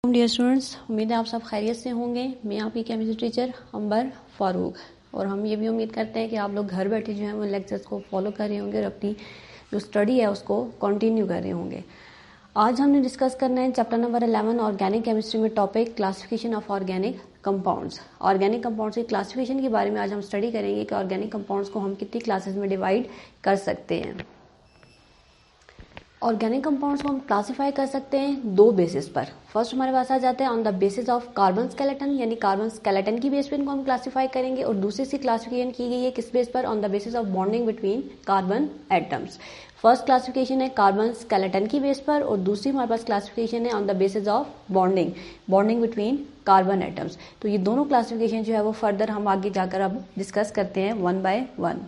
Dear students, उम्मीद है आप सब खैरियत से होंगे। मैं आपकी केमिस्ट्री टीचर अंबर फारूक, और हम ये भी उम्मीद करते हैं कि आप लोग घर बैठे जो है वो लेक्चर्स को फॉलो कर रहे होंगे और अपनी जो स्टडी है उसको कंटिन्यू कर रहे होंगे। आज हमने डिस्कस करना है चैप्टर नंबर 11 ऑर्गेनिक केमिस्ट्री में topic classification of organic compounds. Organic compounds की क्लासिफिकेशन के बारे में आज हम स्टडी करेंगे कि ऑर्गेनिक कंपाउंड्स को हम कितनी क्लासेस में डिवाइड कर सकते हैं। ऑर्गेनिक कंपाउंड्स को हम क्लासिफाई कर सकते हैं दो बेसिस पर। फर्स्ट हमारे पास आ जाते हैं on the basis of carbon skeleton, यानी कार्बन स्केलेटन की बेस पे इनको हम क्लासिफाई करेंगे, और दूसरी सी क्लासिफिकेशन की गई है किस बेस पर, on the basis of bonding between carbon atoms. First classification है कार्बन स्केलेटन की बेस पर, और दूसरी हमारे पास क्लासिफिकेशन है on the basis of bonding between carbon atoms. तो ये दोनों क्लासिफिकेशन जो है वो फर्दर हम आगे जाकर अब डिस्कस करते हैं वन बाय वन।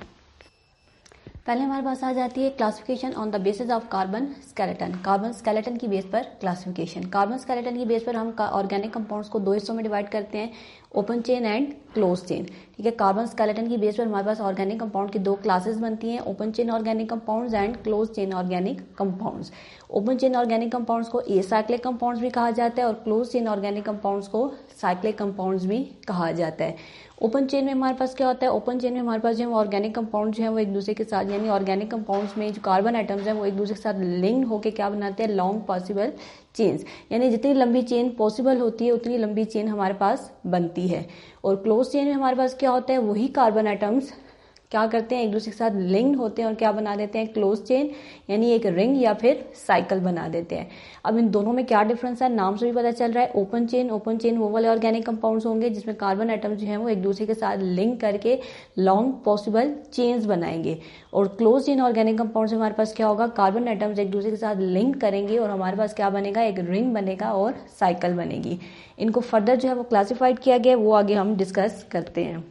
पहले हमारे पास आ जाती है classification on the basis of carbon skeleton. Carbon skeleton की बेस पर क्लासिफिकेशन। कार्बन स्केलेटन की बेस पर हम ऑर्गेनिक कंपाउंड्स को दो हिस्सों में डिवाइड करते हैं, open chain and close chain. ठीक है, कार्बन स्केलेटन की बेस पर हमारे पास ऑर्गेनिक कंपाउंड की दो क्लासेस बनती हैं, open chain organic compounds and close chain organic compounds. Open chain organic compounds को एसाइक्लिक कंपाउंड्स भी कहा जाता है, और क्लोज चेन ऑर्गेनिक कंपाउंड्स को साइक्लिक कंपाउंड्स भी कहा जाता है। ओपन चेन में हमारे पास क्या होता है, ओपन चेन में हमारे पास जो है ऑर्गेनिक कंपाउंड जो है वो एक दूसरे के साथ, यानी ऑर्गेनिक कंपाउंड्स में जो कार्बन एटम्स हैं वो एक दूसरे के साथ लिंक्ड होकर क्या बनाते हैं, लॉन्ग पॉसिबल चेन्स, यानी जितनी लंबी चेन पॉसिबल होती है उतनी लंबी चेन हमारे पास बनती है। और क्लोज चेन में हमारे पास क्या होता है, वही कार्बन एटम्स क्या करते हैं, एक दूसरे के साथ लिंक्ड होते हैं और क्या बना देते हैं, क्लोज चेन, यानी एक रिंग या फिर साइकिल बना देते हैं। अब इन दोनों में क्या डिफरेंस है, नाम से भी पता चल रहा है। ओपन चेन वो वाले ऑर्गेनिक कंपाउंड्स होंगे जिसमें कार्बन एटम्स जो हैं वो एक दूसरे के साथ लिंक करके लॉन्ग पॉसिबल चेन्स बनाएंगे। और क्लोज चेन ऑर्गेनिक कंपाउंड्स में हमारे पास क्या होगा, कार्बन एटम्स एक दूसरे के साथ लिंक करेंगे और हमारे पास क्या बनेगा, एक रिंग बनेगा और साइकिल बनेगी। इनको फर्दर जो है वो क्लासिफाइड किया गया, वो आगे हम डिस्कस करते हैं।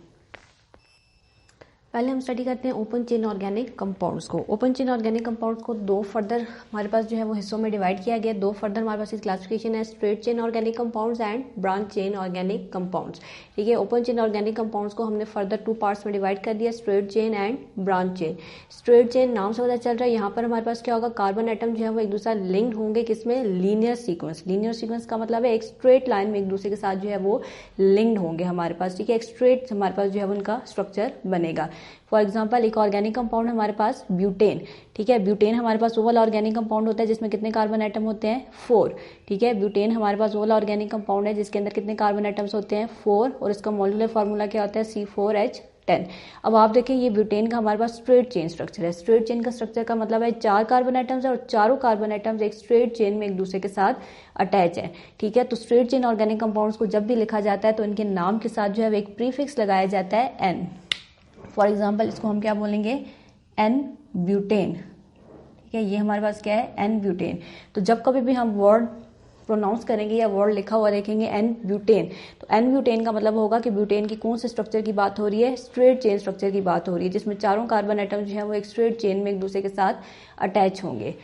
पहले हम स्टडी करते हैं ओपन चेन ऑर्गेनिक कंपाउंड्स को। ओपन चेन ऑर्गेनिक कंपाउंड्स को दो फर्दर हमारे पास जो है वो हिस्सों में डिवाइड किया गया। दो फर्दर हमारे पास इस क्लासिफिकेशन है, straight chain organic compounds and branch chain organic compounds. ठीक है, ओपन चेन ऑर्गेनिक कंपाउंड्स को हमने फर्दर टू पार्ट्स में डिवाइड कर दिया, straight chain and branch chain. Straight chain नाम से पता चल रहा है, यहाँ पर हमारे पास क्या होगा, कार्बन एटम जो है वो एक दूसरा लिंक्ड होंगे, किसमें, लीनियर सीक्वेंस। लीनियर सीक्वेंस का मतलब है एक स्ट्रेट लाइन में एक दूसरे के साथ जो है वो लिंक्ड होंगे हमारे पास। ठीक है, एक स्ट्रेट हमारे पास जो है उनका स्ट्रक्चर बनेगा। फॉर एग्जाम्पल एक ऑर्गेनिक कंपाउंड है हमारे पास ब्यूटेन। ठीक है, ब्यूटेन हमारे पास वो वाला ऑर्गेनिक कंपाउंड होता है जिसमें कितने कार्बन एटम होते हैं, 4। ठीक है, ब्यूटेन हमारे पास वो वाला ऑर्गेनिक कंपाउंड है जिसके अंदर कितने कार्बन एटम्स होते हैं, 4, और इसका मॉलिक्यूलर फार्मूला क्या होता है, C4H10। अब आप देखें ये ब्यूटेन का हमारे पास स्ट्रेट चेन स्ट्रक्चर है। स्ट्रेट चेन का स्ट्रक्चर का मतलब है 4 कार्बन एटम्स है और चारों कार्बन एटम्स एक स्ट्रेट चेन में एक दूसरे के साथ अटैच है। ठीक है, तो स्ट्रेट चेन ऑर्गेनिक कंपाउंड्स को जब भी लिखा जाता है तो इनके नाम के साथ जो है एक प्रीफिक्स लगाया जाता है N। फॉर एग्जाम्पल इसको हम क्या बोलेंगे, एन ब्यूटेन। ठीक है, ये हमारे पास क्या है, एन ब्यूटेन। तो जब कभी भी हम वर्ड प्रोनाउंस करेंगे या वर्ड लिखा हुआ देखेंगे एन ब्यूटेन, तो एन ब्यूटेन का मतलब होगा कि ब्यूटेन की कौन से स्ट्रक्चर की बात हो रही है, स्ट्रेट चेन स्ट्रक्चर की बात हो रही है, जिसमें चारों कार्बन एटम जो है वो एक स्ट्रेट चेन में एक दूसरे के साथ अटैच होंगे।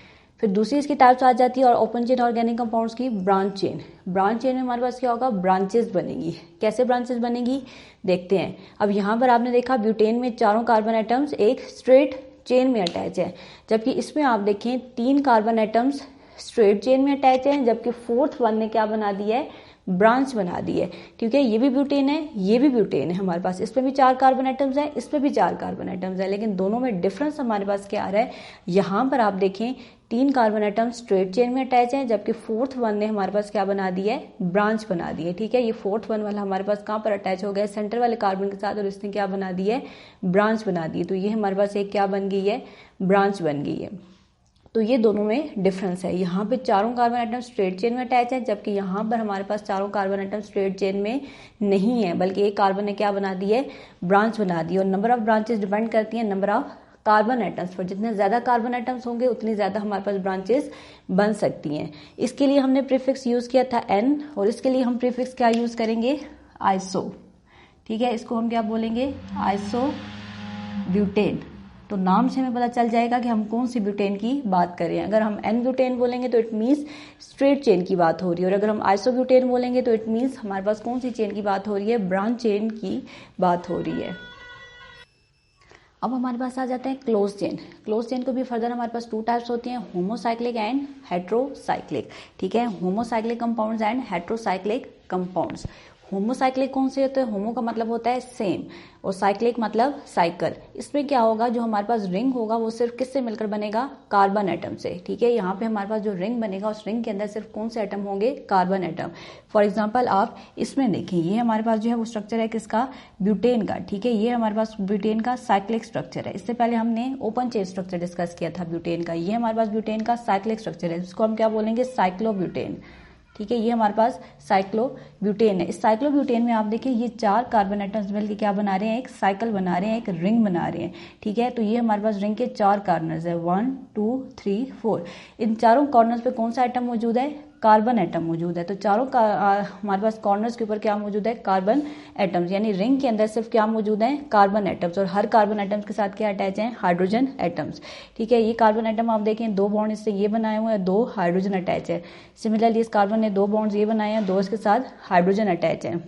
फिर दूसरी इसकी टाइप्स आ जाती है और ओपन चेन ऑर्गेनिक कंपाउंड्स की ब्रांच चेन। ब्रांच चेन में हमारे पास क्या होगा, ब्रांचेस बनेगी। कैसे ब्रांचेस बनेगी देखते हैं। अब यहाँ पर आपने देखा ब्यूटेन में चारों कार्बन एटम्स एक स्ट्रेट चेन में अटैच है, जबकि इसमें आप देखें 3 कार्बन एटम्स स्ट्रेट चेन में अटैच है, जबकि फोर्थ वन ने क्या बना दिया है, ब्रांच बना दी है। क्योंकि ये भी ब्यूटेन है, ये भी ब्यूटेन है हमारे पास, इसमें भी 4 कार्बन एटम्स है, इसमें भी 4 कार्बन एटम्स है, लेकिन दोनों में डिफरेंस हमारे पास क्या आ रहा है, यहाँ पर आप देखें 3 कार्बन एटम स्ट्रेट चेन में अटैच है, जबकि फोर्थ वन ने हमारे पास क्या बना दी है, ब्रांच बना दी है। ठीक है, ये फोर्थ वन वाला हमारे पास कहाँ पर अटैच हो गया, सेंटर वाले कार्बन के साथ, और इसने क्या बना दी है, ब्रांच बना दी है। तो ये हमारे पास एक क्या बन गई है, ब्रांच बन गई है। तो ये दोनों में डिफरेंस है। यहाँ पे चारों कार्बन एटम स्ट्रेट चेन में अटैच है, जबकि यहाँ पर हमारे पास चारों कार्बन एटम स्ट्रेट चेन में नहीं है, बल्कि एक कार्बन ने क्या बना दी है, ब्रांच बना दी है। और नंबर ऑफ ब्रांचेस डिपेंड करती है नंबर ऑफ कार्बन एटम्स पर। जितने ज्यादा कार्बन एटम्स होंगे उतनी ज्यादा हमारे पास ब्रांचेस बन सकती हैं। इसके लिए हमने प्रीफिक्स यूज किया था N, और इसके लिए हम प्रीफिक्स क्या यूज करेंगे, आइसो। ठीक है, इसको हम क्या बोलेंगे, आइसो ब्यूटेन। तो नाम से हमें पता चल जाएगा कि हम कौन सी ब्यूटेन की बात कर रहे हैं। अगर हम एन ब्यूटेन बोलेंगे तो इट मीन्स स्ट्रेट चेन की बात हो रही है, और अगर हम आइसो ब्यूटेन बोलेंगे तो इट मीन्स हमारे पास कौन सी चेन की बात हो रही है, ब्रांच चेन की बात हो रही है। अब हमारे पास आ जाते हैं क्लोज चेन। क्लोज चेन को भी फर्दर हमारे पास 2 टाइप्स होती हैं, होमोसाइक्लिक एंड हेट्रोसाइक्लिक। ठीक है, homocyclic compounds and heterocyclic compounds. Homocyclic कौन से होते हैं? होमो का मतलब होता है सेम और साइक्लिक मतलब साइकिल। इसमें क्या होगा, जो हमारे पास रिंग होगा वो सिर्फ किससे मिलकर बनेगा? कार्बन एटम से। ठीक है, यहाँ पे हमारे पास जो रिंग बनेगा उस रिंग के अंदर सिर्फ कौन से एटम होंगे? Carbon atom. फॉर एग्जाम्पल आप इसमें देखें, ये हमारे पास जो है वो स्ट्रक्चर है किसका? ब्यूटेन का। ठीक है, ये हमारे पास ब्यूटेन का साइक्लिक स्ट्रक्चर है। इससे पहले हमने ओपन चेन स्ट्रक्चर डिस्कस किया था ब्यूटेन का। ये हमारे पास ब्यूटेन का साइक्लिक स्ट्रक्चर है, इसको हम क्या बोलेंगे? साइक्लोब्यूटेन। ठीक है, ये हमारे पास साइक्लोब्यूटेन है। इस साइक्लोब्यूटेन में आप देखिए ये 4 कार्बन एटम्स मिलकर क्या बना रहे हैं? एक साइकिल बना रहे हैं, एक रिंग बना रहे हैं। ठीक है, तो ये हमारे पास रिंग के 4 कॉर्नर्स है, 1 2 3 4। इन चारों कॉर्नर्स पे कौन सा एटम मौजूद है? कार्बन एटम मौजूद है। तो चारों का हमारे पास कॉर्नर्स के ऊपर क्या मौजूद है? Carbon atoms. यानी रिंग के अंदर सिर्फ क्या मौजूद है? Carbon atoms. और हर कार्बन एटम्स के साथ क्या अटैच है? Hydrogen atoms. ठीक है, ये कार्बन एटम आप देखें 2 बॉन्ड इससे ये बनाए हुए हैं, 2 हाइड्रोजन अटैच है। सिमिलरली इस कार्बन ने 2 बॉन्ड्स ये बनाए हैं, 2 इसके साथ हाइड्रोजन अटैच है।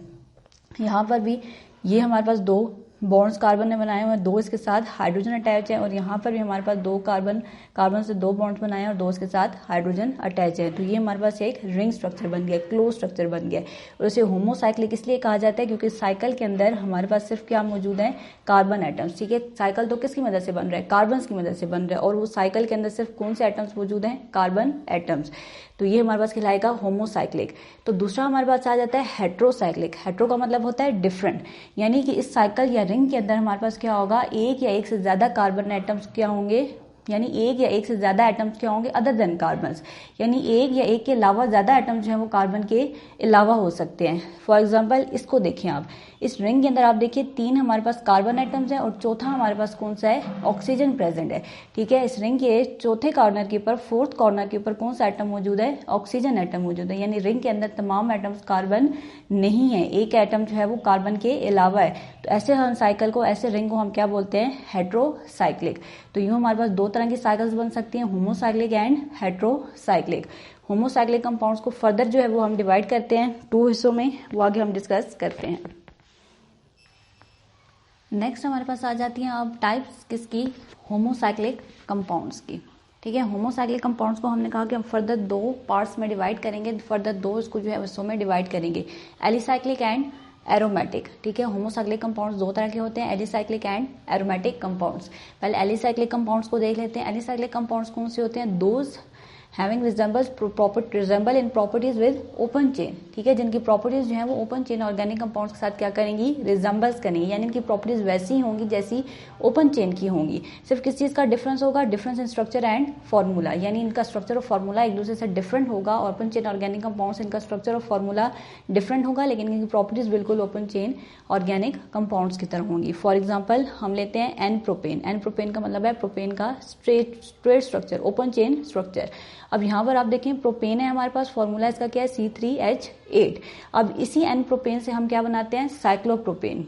यहाँ पर भी ये हमारे पास 2 बॉन्ड्स कार्बन ने बनाए हुए हैं, 2 इसके साथ हाइड्रोजन अटैच है। और यहाँ पर भी हमारे पास 2 कार्बन से 2 बॉन्ड्स बनाए हैं और 2 इसके साथ हाइड्रोजन अटैच है। तो ये हमारे पास एक रिंग स्ट्रक्चर बन गया, क्लोज स्ट्रक्चर बन गया। और इसे होमोसाइक्लिक इसलिए कहा जाता है क्योंकि साइकिल के अंदर हमारे पास सिर्फ क्या मौजूद है? Carbon atoms. ठीक है, साइकिल तो किसकी मदद से बन रहा है? कार्बन की मदद से बन रहा है। और वो साइकिल के अंदर सिर्फ कौन से एटम्स मौजूद हैं? Carbon atoms. तो ये हमारे पास कहलाएगा होमोसाइक्लिक। तो दूसरा हमारे पास आ जाता है हेट्रोसाइक्लिक। हेट्रो का मतलब होता है डिफरेंट, यानी कि इस साइकिल या रिंग के अंदर हमारे पास क्या होगा? एक या एक से ज्यादा कार्बन एटम्स क्या होंगे? यानी एक या एक से ज्यादा एटम्स क्या होंगे? Other than carbon. यानी एक या एक के अलावा ज्यादा एटम्स जो है वो कार्बन के अलावा हो सकते हैं। फॉर एग्जाम्पल इसको देखें आप, इस रिंग के अंदर आप देखिए 3 हमारे पास कार्बन एटम्स हैं और चौथा हमारे पास कौन सा है? ऑक्सीजन प्रेजेंट है। ठीक है, इस रिंग के चौथे कॉर्नर के ऊपर, 4th कॉर्नर के ऊपर कौन सा एटम मौजूद है? ऑक्सीजन एटम मौजूद है। यानी रिंग के अंदर तमाम एटम्स कार्बन नहीं है, एक एटम जो है वो कार्बन के अलावा है। तो ऐसे हम साइकिल को, ऐसे रिंग को हम क्या बोलते हैं? हेट्रोसाइक्लिक। तो यूं हमारे पास 2 तरह की साइकिल्स बन सकती हैं, homocyclic and heterocyclic. Homocyclic compounds को फर्दर जो है वो हम डिवाइड करते हैं 2 हिस्सों में, वो आगे हम डिस्कस करते हैं। नेक्स्ट हमारे पास आ जाती हैं अब टाइप्स किसकी? होमोसाइक्लिक कंपाउंड्स की। ठीक है, होमोसाइक्लिक कंपाउंड्स को हमने कहा कि हम फर्दर 2 पार्ट्स में डिवाइड करेंगे, फर्दर 2 इसको जो है हिस्सों में डिवाइड करेंगे, एलिसाइक्लिक एंड एरोमेटिक। ठीक है, होमोसाइक्लिक कंपाउंड्स 2 तरह के होते हैं, एलिसाइक्लिक एंड एरोमेटिक कंपाउंड्स। पहले एलिसाइक्लिक कंपाउंड्स को देख लेते हैं। एलिसाइक्लिक कंपाउंड्स कौन से होते हैं? Those having resemble in properties with open chain. ठीक है, जिनकी प्रॉपर्टीज जो है वो ओपन चेन ऑर्गेनिक कंपाउंड्स के साथ क्या करेंगी? रिजेंबल्स करेंगी, यानी इनकी प्रॉपर्टीज वैसी ही होंगी जैसी ओपन चेन की होंगी। सिर्फ किस चीज का डिफरेंस होगा? Difference in structure and formula, यानी इनका स्ट्रक्चर और फॉर्मूला एक दूसरे से डिफरेंट होगा। ओपन चेन ऑर्गेनिक कंपाउंड्स इनका स्ट्रक्चर और फॉर्मूला डिफरेंट होगा, लेकिन इनकी प्रॉपर्टीज बिल्कुल ओपन चेन ऑर्गेनिक कंपाउंड्स की तरह होंगी। फॉर एग्जाम्पल हम लेते हैं एन प्रोपेन। एन प्रोपेन का मतलब है प्रोपेन का straight structure, open chain structure. अब यहाँ पर आप देखें प्रोपेन है हमारे पास, फॉर्मूला इसका क्या है? C3H8। अब इसी एन प्रोपेन से हम क्या बनाते हैं? साइक्लोप्रोपेन।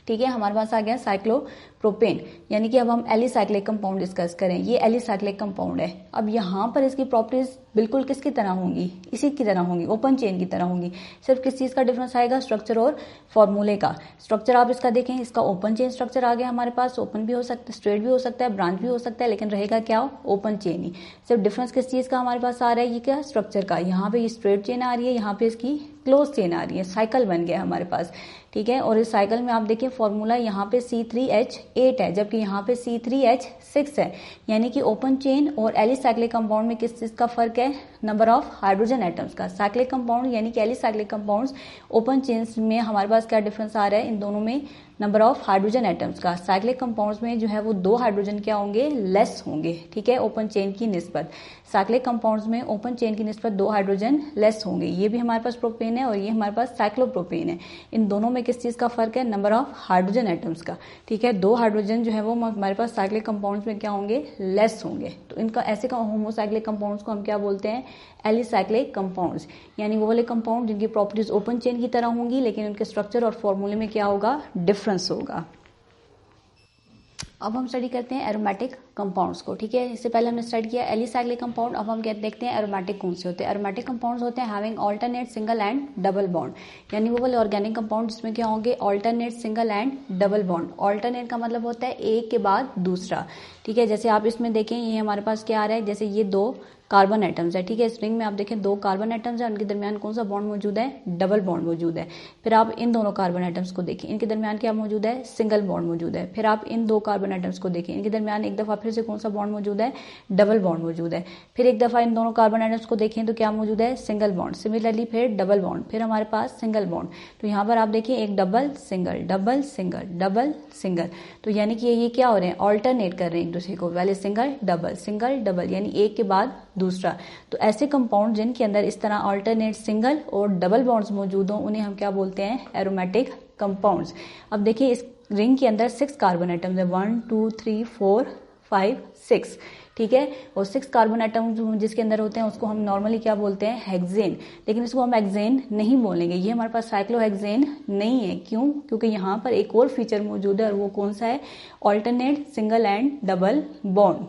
ठीक है, हमारे पास आ गया साइक्लोप्रोपेन, यानी कि अब हम एलिसाइक्लिक कंपाउंड डिस्कस करें। ये एलिसाइक्लिक कंपाउंड है। अब यहाँ पर इसकी प्रॉपर्टीज बिल्कुल किसकी तरह होंगी? इसी की तरह होंगी, ओपन चेन की तरह होंगी। सिर्फ किस चीज का डिफरेंस आएगा? स्ट्रक्चर और फॉर्मूले का। स्ट्रक्चर आप इसका देखें, इसका ओपन चेन स्ट्रक्चर आ गया हमारे पास। ओपन भी हो सकता है, स्ट्रेट भी हो सकता है, ब्रांच भी हो सकता है, लेकिन रहेगा क्या? ओपन चेन ही। सिर्फ डिफरेंस किस चीज का हमारे पास आ रहा है? ये क्या? स्ट्रक्चर का। यहाँ पे ये स्ट्रेट चेन आ रही है, यहाँ पे इसकी क्लोज चेन आ रही है, साइकिल बन गया हमारे पास। ठीक है, और इस साइकिल में आप देखिए फॉर्मूला यहाँ पे C3H8 है, जबकि यहाँ पे C3H6 है। यानी कि ओपन चेन और एलिसाइक्लिक कंपाउंड में किस चीज का फर्क है? नंबर ऑफ हाइड्रोजन एटम्स का। साइक्लिक कंपाउंड यानी कि एलिसाइक्लिक कंपाउंड्स ओपन चेन्स में हमारे पास क्या डिफरेंस आ रहा है? इन दोनों में नंबर ऑफ हाइड्रोजन एटम्स का। साइक्लिक कंपाउंड्स में जो है वो 2 हाइड्रोजन क्या होंगे? लेस होंगे। ठीक है, ओपन चेन की निस्बत। साइक्लिक कंपाउंड्स में ओपन चेन की निस्बत 2 हाइड्रोजन लेस होंगे। ये भी हमारे पास प्रोपेन है और ये हमारे पास साइक्लोप्रोपेन है। इन दोनों में किस चीज का फर्क है? नंबर ऑफ हाइड्रोजन एटम्स का। ठीक है, 2 हाइड्रोजन जो है वो हमारे पास साइक्लिक कंपाउंड्स में क्या होंगे? लेस होंगे। तो इनका ऐसे होमोसाइक्लिक कंपाउंड्स को हम क्या बोलते हैं? एलिसाइक्लिक कंपाउंड्स, यानी वो वाले कंपाउंड जिनकी प्रॉपर्टीज ओपन चेन की तरह होंगी, लेकिन उनके स्ट्रक्चर और फॉर्मूले में क्या होगा? डिफरेंस होगा। अब हम स्टडी करते हैं एरोमेटिक कंपाउंड्स को, ठीक है। इससे पहले हमने स्टार्ट किया एलिसाइक्लिक कंपाउंड, अब हम क्या देखते हैं एरोमेटिक कौन से होते हैं। एरोमेटिक कंपाउंड्स होते हैं having alternate single and double bond, यानी वो वाले ऑर्गेनिक कंपाउंड जिसमें क्या होंगे alternate single and double bond. Alternate का मतलब होता है एक के बाद दूसरा, ठीक है। जैसे आप इसमें देखें ये हमारे पास क्या आ रहा है, जैसे ये दो कार्बन एटम्स है, ठीक है। इस रिंग में आप देखें दो कार्बन एटम्स है, उनके दरमियान कौन सा बॉन्ड मौजूद है, डबल बॉन्ड मौजूद है। फिर आप इन दोनों कार्बन एटम्स को देखें, इनके दरमियान क्या मौजूद है, सिंगल बॉन्ड मौजूद है। फिर आप इन दो कार्बन एटम्स को देखें, इनके दरमियान एक दफा फिर से कौन सा बॉन्ड मौजूद है, डबल बॉन्ड मौजूद है। फिर एक दफा इन दोनों कार्बन एटम्स को देखें तो क्या मौजूद है, सिंगल बॉन्ड। सिमिलरली फिर डबल बॉन्ड, फिर हमारे पास सिंगल बॉन्ड। तो यहाँ पर आप देखिए एक double single double single double single, तो यानी कि ये क्या हो रहे हैं, ऑल्टरनेट कर रहे हैं एक दूसरे को, पहले सिंगल डबल, यानी एक के बाद दूसरा। तो ऐसे कंपाउंड जिनके अंदर इस तरह अल्टरनेट सिंगल और डबल बॉन्ड्स मौजूद हों उन्हें हम क्या बोलते हैं, एरोमेटिक कंपाउंड्स। अब देखिए इस रिंग के अंदर 6 कार्बन एटम्स है, 1 2 3 4 5 6, ठीक है। और 6 कार्बन एटम जिसके अंदर होते हैं उसको हम नॉर्मली क्या बोलते हैं, हेक्सेन। लेकिन इसको हम हेक्सेन नहीं बोलेंगे, ये हमारे पास साइक्लोहेक्सेन नहीं है। क्यों, क्योंकि यहाँ पर एक और फीचर मौजूद है और वो कौन सा है, alternate single and double bond,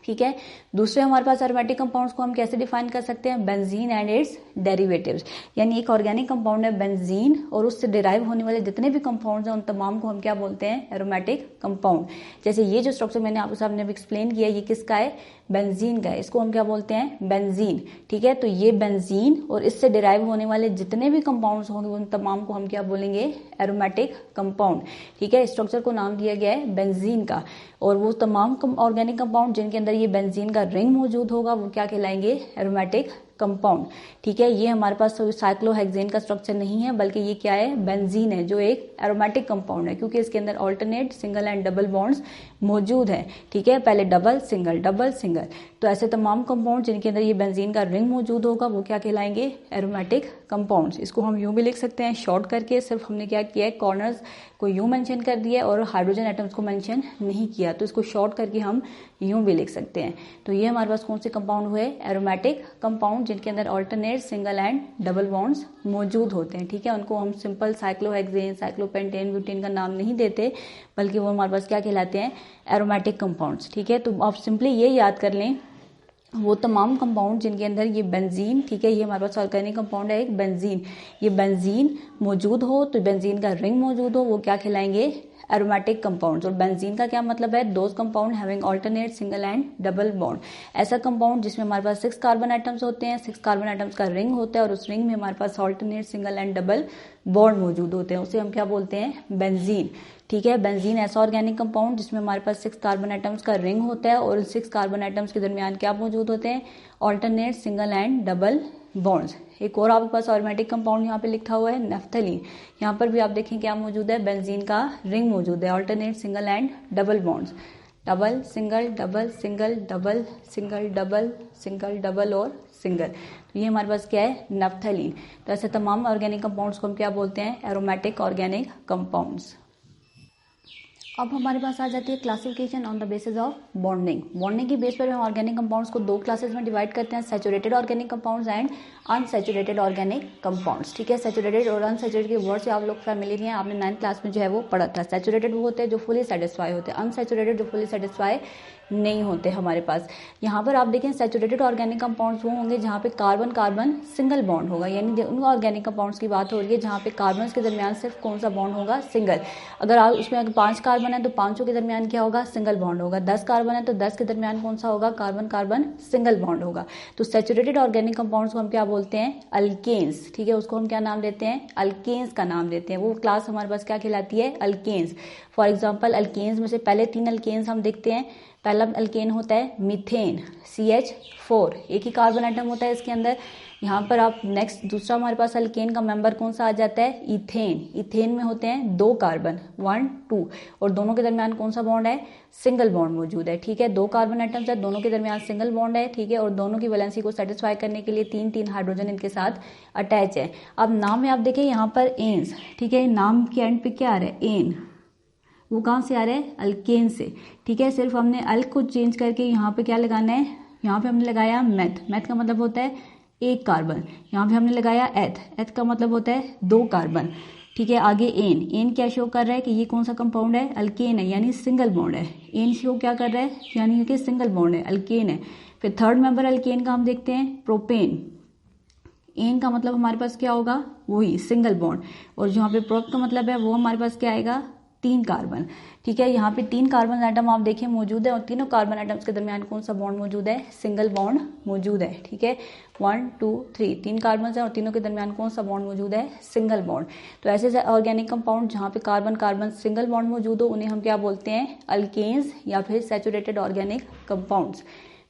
ठीक है। दूसरे हमारे पास एरोमेटिक कंपाउंड्स को हम कैसे डिफाइन कर सकते हैं, बेंजीन एंड इट्स डेरिवेटिव्स, यानी एक ऑर्गेनिक कंपाउंड है बेंजीन और उससे डिराइव होने वाले जितने भी कंपाउंड्स हैं उन तमाम को हम क्या बोलते हैं, एरोमेटिक कंपाउंड। जैसे ये जो स्ट्रक्चर मैंने आपको सामने अभी एक्सप्लेन किया, ये किसका है, बेंजीन का है, इसको हम क्या बोलते हैं, बेंजीन, ठीक है। तो ये बेंजीन और इससे डिराइव होने वाले जितने भी कंपाउंड्स होंगे उन तमाम को हम क्या बोलेंगे, एरोमेटिक कंपाउंड, ठीक है। स्ट्रक्चर को नाम दिया गया है बेंजीन का, और वो तमाम ऑर्गेनिक कंपाउंड जिनके अंदर ये बेंजीन का रिंग मौजूद होगा वो क्या कहलाएंगे, एरोमेटिक कंपाउंड, ठीक है। ये हमारे पास साइक्लोहेक्सेन का स्ट्रक्चर नहीं है, बल्कि ये क्या है, बेंजीन है, जो एक एरोमेटिक कंपाउंड है, क्योंकि इसके अंदर alternate single and double bonds मौजूद है, ठीक है। पहले डबल सिंगल। तो ऐसे तमाम कंपाउंड जिनके अंदर ये बेंजीन का रिंग मौजूद होगा वो क्या कहलाएंगे, एरोमेटिक कंपाउंड्स। इसको हम यूं भी लिख सकते हैं शॉर्ट करके, सिर्फ हमने क्या किया है, कॉर्नर्स को यूं मेंशन कर दिया और हाइड्रोजन एटम्स को मेंशन नहीं किया, तो इसको शॉर्ट करके हम यूं भी लिख सकते हैं। तो ये हमारे पास कौन से कंपाउंड हुए, एरोमेटिक कंपाउंड जिनके अंदर alternate single and double bonds मौजूद होते हैं, ठीक है। उनको हम सिंपल साइक्लोहेक्सेन, साइक्लोपेंटेन, ब्यूटेन का नाम नहीं देते, बल्कि वो हमारे पास क्या कहलाते हैं, एरोमेटिक कंपाउंड्स, ठीक है। तो आप सिंपली ये याद कर लें, वो तमाम कंपाउंड जिनके अंदर ये बेंजीन, ठीक है, ये हमारे पास ऑर्गेनिक कंपाउंड है एक बेंजीन, ये बेंजीन मौजूद हो तो बेंजीन का रिंग मौजूद हो वो क्या कहलाएंगे, एरोमेटिक कंपाउंड्स। और बेंजीन का क्या मतलब है, those compound having alternate single and double bond, ऐसा कंपाउंड जिसमें हमारे पास 6 कार्बन एटम्स होते हैं, 6 कार्बन एटम्स का रिंग होता है और उस रिंग में हमारे पास alternate single and double bond मौजूद होते हैं, उसे हम क्या बोलते हैं, बेंजीन, ठीक है। बेंजीन ऐसा ऑर्गेनिक कंपाउंड जिसमें हमारे पास 6 कार्बन एटम्स का रिंग होता है और 6 कार्बन एटम्स के दरमियान क्या मौजूद होते हैं, alternate single and double bonds. एक और आपके पास एरोमेटिक कंपाउंड यहाँ पे लिखा हुआ है नेफ्थलीन, यहाँ पर भी आप देखें क्या मौजूद है, बेंजीन का रिंग मौजूद है, alternate single and double bonds, double single double single double single double single double और सिंगल। तो ये हमारे पास क्या है, नेफ्थलीन। तो ऐसे तमाम ऑर्गेनिक कंपाउंड्स को हम क्या बोलते हैं, एरोमेटिक ऑर्गेनिक कंपाउंड्स। अब हमारे पास आ जाती है classification on the basis of bonding. Bonding की बेस पर हम ऑर्गेनिक कंपाउंड्स को 2 क्लासेस में डिवाइड करते हैं, saturated organic compounds and unsaturated organic compounds, ठीक है। सैचुरेटेड और अनसैचुरेटेड के वर्ड से आप लोग फैमिलियर हैं, आपने 9th क्लास में जो है वो पढ़ा था। सैचुरेटेड वो होते हैं जो फुली सेटिस्फाई होते हैं, अनसैचुरेटेड जो फुली सेटिस्फाई नहीं होते हमारे पास। यहाँ पर आप देखें सैचुरेटेड ऑर्गेनिक कंपाउंड्स वो होंगे जहाँ पे कार्बन कार्बन सिंगल बॉन्ड होगा, यानी उन ऑर्गेनिक कंपाउंड्स की बात हो रही है जहाँ पे कार्बन के दरमियान सिर्फ कौन सा बॉन्ड होगा, सिंगल। अगर आप उसमें अगर 5 कार्बन है तो 5 के दरमियान क्या होगा, सिंगल बॉन्ड होगा। 10 कार्बन है तो 10 के दरमियान कौन सा होगा, कार्बन कार्बन सिंगल बॉन्ड होगा। तो सैचुरेटेड ऑर्गेनिक कंपाउंड्स को हम क्या बोलते हैं, अल्केन्स, ठीक है। उसको हम क्या नाम देते हैं, अल्केन्स का नाम देते हैं। वो क्लास हमारे पास क्या कहलाती है, अल्केन्स। फॉर एग्जाम्पल अल्केन्स में से पहले 3 अल्केन्स हम देखते हैं। पहला अल्केन होता है मीथेन, CH4, एक ही कार्बन एटम होता है इसके अंदर। यहाँ पर आप नेक्स्ट दूसरा हमारे पास अल्केन का मेंबर कौन सा आ जाता है, इथेन। इथेन में होते हैं 2 कार्बन, 1 2, और दोनों के दरमियान कौन सा बॉन्ड है, सिंगल बॉन्ड मौजूद है, ठीक है। 2 कार्बन एटम्स है, दोनों के दरमियान सिंगल बॉन्ड है, ठीक है। और दोनों की वैलेंसी को सेटिस्फाई करने के लिए 3 हाइड्रोजन इनके साथ अटैच है। अब नाम में आप देखें यहाँ पर एन्स, ठीक है। नाम के एंड पे क्या आ रहा है, एन, वो कहाँ से आ रहा है, अल्केन से, ठीक है। सिर्फ हमने अल को चेंज करके यहाँ पे क्या लगाना है, यहाँ पे हमने लगाया मेथ। मेथ का मतलब होता है 1 कार्बन। यहाँ पे हमने लगाया एथ। एथ का मतलब होता है 2 कार्बन। ठीक है। आगे एन क्या शो कर रहा है कि ये कौन सा कंपाउंड है, अल्केन है, यानी सिंगल बॉन्ड है। एन शो क्या कर रहा है, यानी कि सिंगल बॉन्ड है, अल्केन है। फिर थर्ड मेंबर अल्केन का हम देखते हैं प्रोपेन। एन का मतलब हमारे पास क्या होगा, वही सिंगल बॉन्ड, और जो यहाँ पे प्रोप का मतलब है वो हमारे पास क्या आएगा, 3 कार्बन। ठीक है, यहाँ पे 3 कार्बन आइटम आप देखिए मौजूद है, और तीनों कार्बन आइटम्स के दरमियान कौन सा बॉन्ड मौजूद है, सिंगल बॉन्ड मौजूद है। ठीक है, 1 2 3 3 कार्बन है और तीनों के दरमियान कौन सा बॉन्ड मौजूद है, सिंगल बॉन्ड। तो ऐसे ऑर्गेनिक कंपाउंड जहाँ पे कार्बन कार्बन सिंगल बॉन्ड मौजूद हो उन्हें हम क्या बोलते हैं, अल्केन्स या फिर सैचुरेटेड ऑर्गेनिक कंपाउंड्स।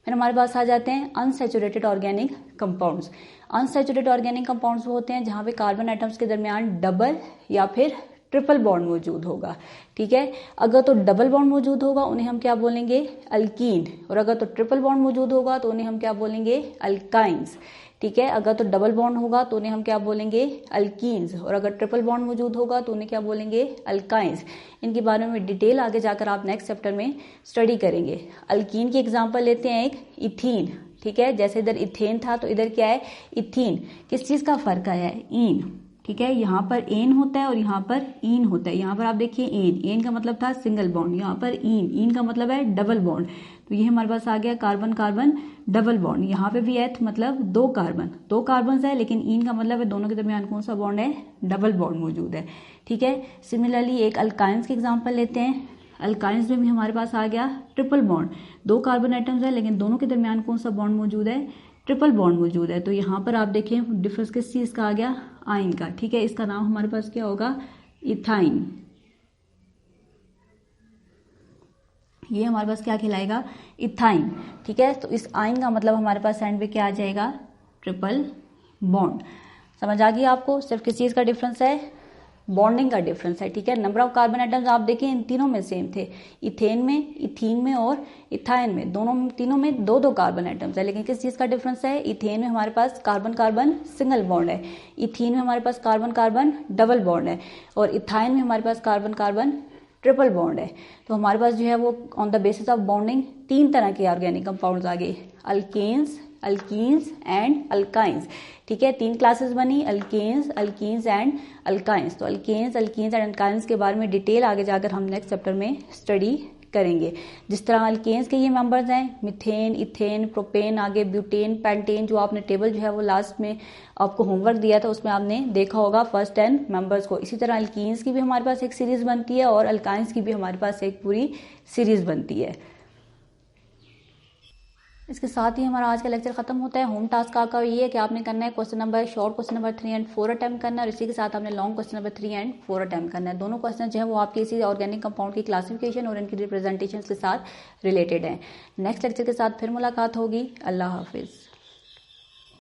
फिर हमारे पास आ जाते हैं unsaturated organic compounds. Unsaturated organic compounds वो होते हैं जहाँ पे कार्बन आइटम्स के दरमियान डबल या फिर ट्रिपल बॉन्ड मौजूद होगा। ठीक है, अगर तो डबल बॉन्ड मौजूद होगा उन्हें हम क्या बोलेंगे, अल्कीन, और अगर तो ट्रिपल बॉन्ड मौजूद होगा तो उन्हें हम क्या बोलेंगे, अल्काइंस। ठीक है, अगर तो डबल बॉन्ड होगा तो उन्हें हम क्या बोलेंगे, अल्कीन्स, और अगर ट्रिपल बॉन्ड मौजूद होगा तो उन्हें क्या बोलेंगे, अल्काइंस। इनके बारे में डिटेल आगे जाकर आप नेक्स्ट चैप्टर में स्टडी करेंगे। अल्कीन की एग्जांपल लेते हैं एक इथीन। ठीक है, जैसे इधर इथेन था तो इधर क्या है, इथीन। किस चीज का फर्क आया है, इन। ठीक है, यहाँ पर एन होता है और यहाँ पर इन होता है। यहाँ पर आप देखिए एन का मतलब था सिंगल बॉन्ड, यहाँ पर इन का मतलब है डबल बॉन्ड। तो ये हमारे पास आ गया कार्बन कार्बन डबल बॉन्ड। यहाँ पे भी एथ मतलब 2 कार्बन है, लेकिन इन का मतलब है दोनों के दरमियान कौन सा बॉन्ड है, डबल बॉन्ड मौजूद है। ठीक है, सिमिलरली एक अल्काइंस की एग्जाम्पल लेते हैं। अल्काइंस में भी हमारे पास आ गया ट्रिपल बॉन्ड, 2 कार्बन आइटम्स है लेकिन दोनों के दरमियान कौन सा बॉन्ड मौजूद है, ट्रिपल बॉन्ड मौजूद है। तो यहाँ पर आप देखें डिफरेंस किस चीज का आ गया, आइन का। ठीक है, इसका नाम हमारे पास क्या होगा, इथाइन। ये हमारे पास क्या कहलाएगा, इथाइन। ठीक है, तो इस आइन का मतलब हमारे पास एंड पे क्या आ जाएगा, ट्रिपल बॉन्ड। समझ आ गई आपको, सिर्फ किस चीज का डिफरेंस है, बॉन्डिंग का डिफरेंस है। ठीक है, नंबर ऑफ कार्बन आइटम्स आप देखिए इन तीनों में सेम थे, इथेन में, इथीन में और इथाइन में, तीनों में 2 कार्बन आइटम्स है, लेकिन किस चीज का डिफरेंस है, इथेन में हमारे पास कार्बन कार्बन सिंगल बॉन्ड है, इथीन में हमारे पास कार्बन कार्बन डबल बॉन्ड है, और इथाइन में हमारे पास कार्बन कार्बन ट्रिपल बॉन्ड है। तो हमारे पास जो है वो on the basis of bonding 3 तरह के ऑर्गेनिक कंपाउंड्स आ गए, अल्केन्स, अल्कीन्स एंड अल्काइंस। ठीक है, 3 क्लासेस बनी, अल्केन्स, अल्कीन्स एंड अल्काइंस। तो अल्केन्स, अल्कीन्स एंड अल्काइंस के बारे में डिटेल आगे जाकर हम नेक्स्ट चैप्टर में स्टडी करेंगे। जिस तरह अल्केन्स के ये मेंबर्स हैं, मिथेन, इथेन, प्रोपेन, आगे ब्यूटेन, पेंटेन, जो आपने टेबल जो है वो लास्ट में आपको होमवर्क दिया था उसमें आपने देखा होगा फर्स्ट 10 मेंबर्स को। इसी तरह अल्कीन्स की भी हमारे पास एक सीरीज बनती है और अल्काइंस की भी हमारे पास एक पूरी सीरीज बनती है। इसके साथ ही हमारा आज का लेक्चर खत्म होता है। होम टास्क आपका ये है कि आपने करना है short question number 3 and 4 attempt करना है, और इसी के साथ आपने long question number 3 and 4 attempt करना है। दोनों क्वेश्चन जो है वो आपके इसी ऑर्गेनिक कंपाउंड की क्लासिफिकेशन और इनकी रिप्रेजेंटेशन के साथ रिलेटेड है। नेक्स्ट लेक्चर के साथ फिर मुलाकात होगी। अल्लाह हाफिज।